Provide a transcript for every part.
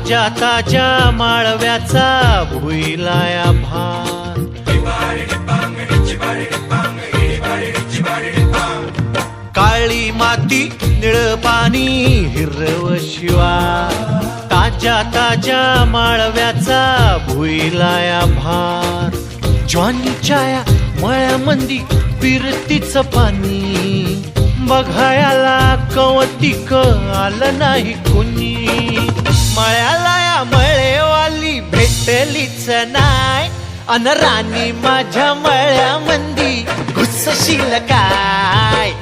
ताज्या ताज्या माळव्याचा भुईलाया भार काळी माती निळ पाणी हिरव शिवार ताज्या ताज्या माळव्याचा भुईलाया भार ज्वानीच्या या मळ्यामंदी फिरतीच पाणी बघायला कवतिक आलं नाही कुणी मळ्याला या मळेवाली भेटलीच नाय अन राणी माझ्या मळ्यामंदी घुसशील काय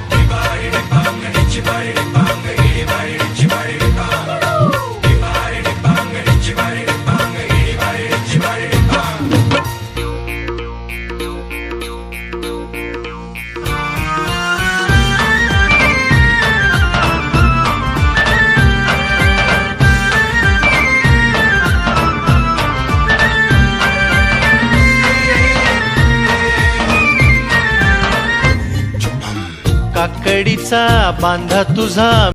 काकडीचा बांधा तुझा